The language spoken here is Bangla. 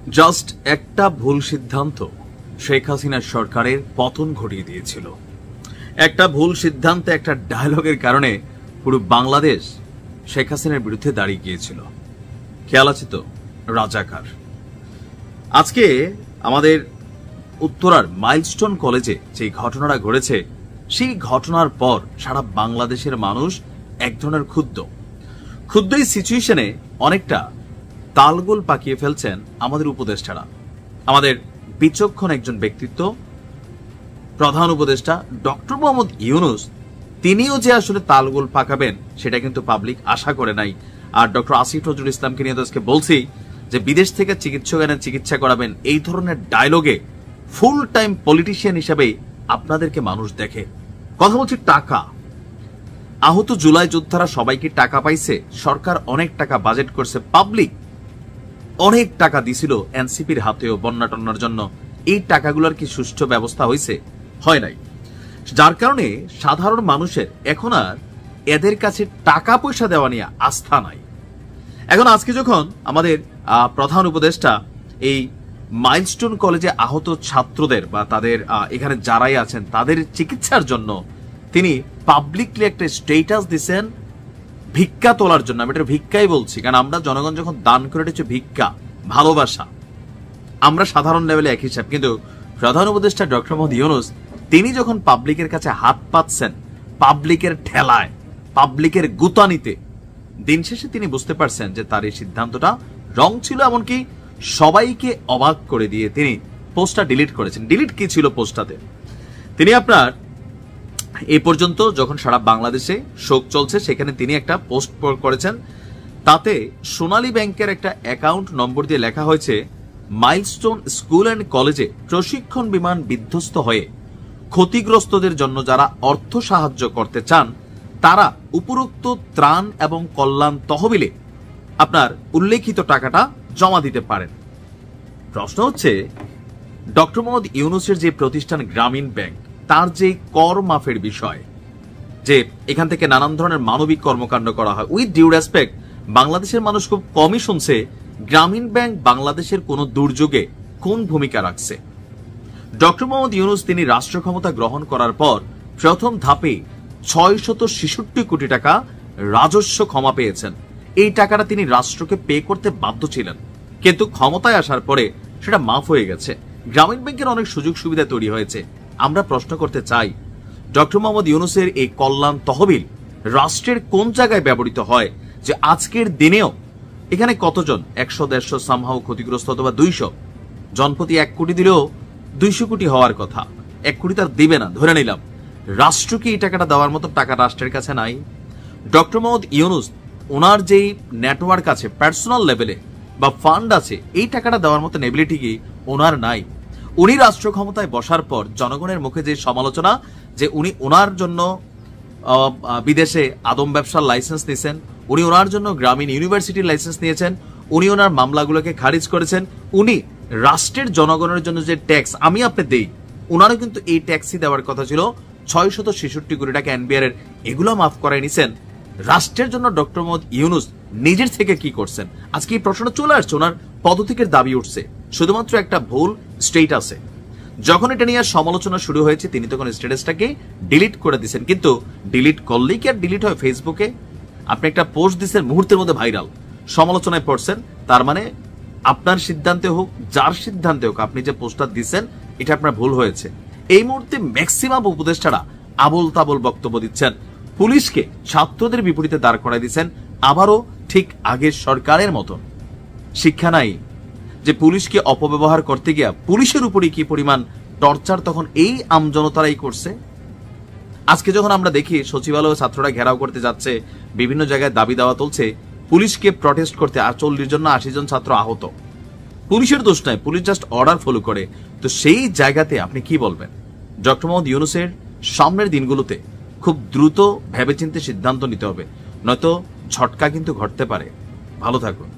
জাস্ট একটা ভুল সিদ্ধান্ত শেখ হাসিনার সরকারের পতন ঘটিয়ে দিয়েছিল। একটা ভুল সিদ্ধান্তে, একটা ডায়লগের কারণে পুরো বাংলাদেশ শেখ হাসিনার বিরুদ্ধে দাঁড়িয়ে গিয়েছিল। খেয়াল আছে তো? রাজাকার। আজকে আমাদের উত্তরার মাইলস্টোন কলেজে যে ঘটনাটা ঘটেছে, সেই ঘটনার পর সারা বাংলাদেশের মানুষ এক ধরনের ক্ষুব্ধ এই সিচুয়েশনে অনেকটা তালগোল পাকিয়ে ফেলছেন আমাদের উপদেষ্টারা। আমাদের বিচক্ষণ একজন ব্যক্তিত্ব, প্রধান উপদেষ্টা ডক্টর মোহাম্মদ ইউনূস, তিনিও যে আসলে তালগোল পাকাবেন সেটা কিন্তু পাবলিক আশা করে নাই। আর ডক্টর আসিফ নজরুল ইসলামকে নিয়ে তো আজকে বলছি যে বিদেশ থেকে চিকিৎসক এনে চিকিৎসা করাবেন, এই ধরনের ডায়লগে ফুল টাইম পলিটিশিয়ান হিসেবে আপনাদেরকে মানুষ দেখে। কথা বলছি টাকা। আহত জুলাই যোদ্ধারা সবাইকে টাকা পাইছে, সরকার অনেক টাকা বাজেট করছে, পাবলিক অনেক টাকা দিছিল এনসিপির হাতেও বন্যা টন্যার জন্য। এই টাকাগুলোর কি সুষ্ঠু ব্যবস্থা হয়েছে? হয় নাই। যার কারণে সাধারণ মানুষের এখন আর এদের কাছে টাকা পয়সা দেওয়া নিয়ে আস্থা নাই। এখন আজকে যখন আমাদের প্রধান উপদেষ্টা এই মাইলস্টোন কলেজে আহত ছাত্রদের বা তাদের এখানে যারাই আছেন তাদের চিকিৎসার জন্য তিনি পাবলিকলি একটা স্টেটাস দিচ্ছেন ভিক্ষা তোলার জন্য। আমি এটা ভিক্ষাই বলছি, কারণ আমরা জনগণ যখন দান করে এটা হচ্ছে ভিক্ষা, ভালোবাসা। আমরা সাধারণ লেভেলে এক হিসাব, কিন্তু প্রধান উপদেষ্টা ডক্টর মোহাম্মদ ইউনূস তিনি যখন পাবলিকের কাছে হাত পাতছেন, পাবলিকের ঠেলায়, পাবলিকের গুতানিতে, দিন শেষে তিনি বুঝতে পারছেন যে তার এই সিদ্ধান্তটা রং ছিল। এমনকি সবাইকে অবাক করে দিয়ে তিনি পোস্টটা ডিলিট করেছেন। ডিলিট কি ছিল পোস্টটাতে? তিনি আপনার এই পর্যন্ত যখন সারা বাংলাদেশে শোক চলছে সেখানে তিনি একটা পোস্ট করেছেন, তাতে সোনালী ব্যাংকের একটা অ্যাকাউন্ট নম্বর দিয়ে লেখা হয়েছে, মাইলস্টোন স্কুল অ্যান্ড কলেজে প্রশিক্ষণ বিমান বিধ্বস্ত হয়ে ক্ষতিগ্রস্তদের জন্য যারা অর্থ সাহায্য করতে চান তারা উপরোক্ত ত্রাণ এবং কল্যাণ তহবিলে আপনার উল্লেখিত টাকাটা জমা দিতে পারেন। প্রশ্ন হচ্ছে, ডক্টর মোহাম্মদ ইউনূসের যে প্রতিষ্ঠান গ্রামীণ ব্যাংক, তার যে কর মাফের বিষয়, যে এখান থেকে নানান ধরনের মানবিক কর্মকাণ্ড করা হয়, উইথ ডিউ রেসপেক্ট, বাংলাদেশের মানুষ খুব কমই শুনছে গ্রামীণ ব্যাংক বাংলাদেশের কোন দুর্যোগে কোন ভূমিকা রাখছে। ডক্টর মোহাম্মদ ইউনূস তিনি রাষ্ট্র ক্ষমতা গ্রহণ করার পর প্রথম ধাপে 666 কোটি টাকা রাজস্ব ক্ষমা পেয়েছেন। এই টাকাটা তিনি রাষ্ট্রকে পে করতে বাধ্য ছিলেন, কিন্তু ক্ষমতায় আসার পরে সেটা মাফ হয়ে গেছে। গ্রামীণ ব্যাংকের অনেক সুযোগ সুবিধা তৈরি হয়েছে। আমরা প্রশ্ন করতে চাই, ডক্টর মোহাম্মদ ইউনূসের এই কল্যাণ তহবিল রাষ্ট্রের কোন জায়গায় ব্যবহৃত হয় যে আজকের দিনেও এখানে কতজন 100-150 সামহাও ক্ষতিগ্রস্ত, অথবা 200 জনপ্রতি 1 কোটি দিলেও 200 কোটি হওয়ার কথা, 1 কোটি তার দিবে না ধরে নিলাম, রাষ্ট্রকে এই টাকাটা দেওয়ার মতো টাকা রাষ্ট্রের কাছে নাই। ডক্টর মোহাম্মদ ইউনূস ওনার যেই নেটওয়ার্ক আছে পার্সোনাল লেভেলে বা ফান্ড আছে, এই টাকাটা দেওয়ার মতো এবিলিটি কি ওনার নাই? উনি রাষ্ট্র ক্ষমতায় বসার পর জনগণের মুখে যে সমালোচনা যে উনি ওনার জন্য বিদেশে আদম ব্যবসার লাইসেন্স নিয়েছেন, উনি ওনার জন্য গ্রামীণ ইউনিভার্সিটির লাইসেন্স নিয়েছেন, উনি ওনার মামলাগুলোকে খারিজ করেছেন, উনি রাষ্ট্রের জনগণের জন্য যে ট্যাক্স আমি আপনি দেই, ওনারও কিন্তু এই ট্যাক্সই দেওয়ার কথা ছিল 666 কোটি টাকা এনবিআর এর, এগুলো মাফ করাই নিছেন। রাষ্ট্রের জন্য ডক্টর মোহাম্মদ ইউনূস নিজের থেকে কি করছেন? আজকে এই প্রশ্নটা চলে আসছে, ওনার পদত্যাগের দাবি উঠছে শুধুমাত্র একটা ভুল স্টেটাসে। যখন এটা নিয়ে সমালোচনা শুরু হয়েছে তিনি তখন স্ট্যাটাসটাকে ডিলিট করে দিয়েছেন। কিন্তু ডিলিট করলেই কি আর ডিলিট হয়? ফেসবুকে আপনি একটা পোস্ট দিচ্ছেন, মুহূর্তের মধ্যে ভাইরাল, সমালোচনায় পড়ছেন, তার মানে আপনার সিদ্ধান্তে হোক যার সিদ্ধান্তে হোক আপনি যে পোস্টটা দিচ্ছেন এটা আপনার ভুল হয়েছে। এই মুহূর্তে ম্যাক্সিমাম উপদেষ্টারা আবল তাবল বক্তব্য দিচ্ছেন, পুলিশকে ছাত্রদের বিপরীতে দাঁড় করাই দিচ্ছেন, আবারও ঠিক আগের সরকারের মতন। শিক্ষা নাই যে পুলিশকে অপব্যবহার করতে গিয়া পুলিশের উপরই কি পরিমাণ টর্চার তখন এই আমজনতারাই করছে। আজকে যখন আমরা দেখি সচিবালয় ছাত্ররা ঘেরাও করতে যাচ্ছে, বিভিন্ন জায়গায় দাবি দাওয়া তুলছে, পুলিশকে প্রটেস্ট করতে 40 জন না 80 জন ছাত্র আহত, পুলিশের দোষ নাই, পুলিশ জাস্ট অর্ডার ফলো করে। তো সেই জায়গাতে আপনি কি বলবেন? ডক্টর মোহাম্মদ ইউনূসের সামনের দিনগুলোতে খুব দ্রুত ভেবেচিন্তে সিদ্ধান্ত নিতে হবে, নয়তো ঝটকা কিন্তু ঘটতে পারে। ভালো থাকুন।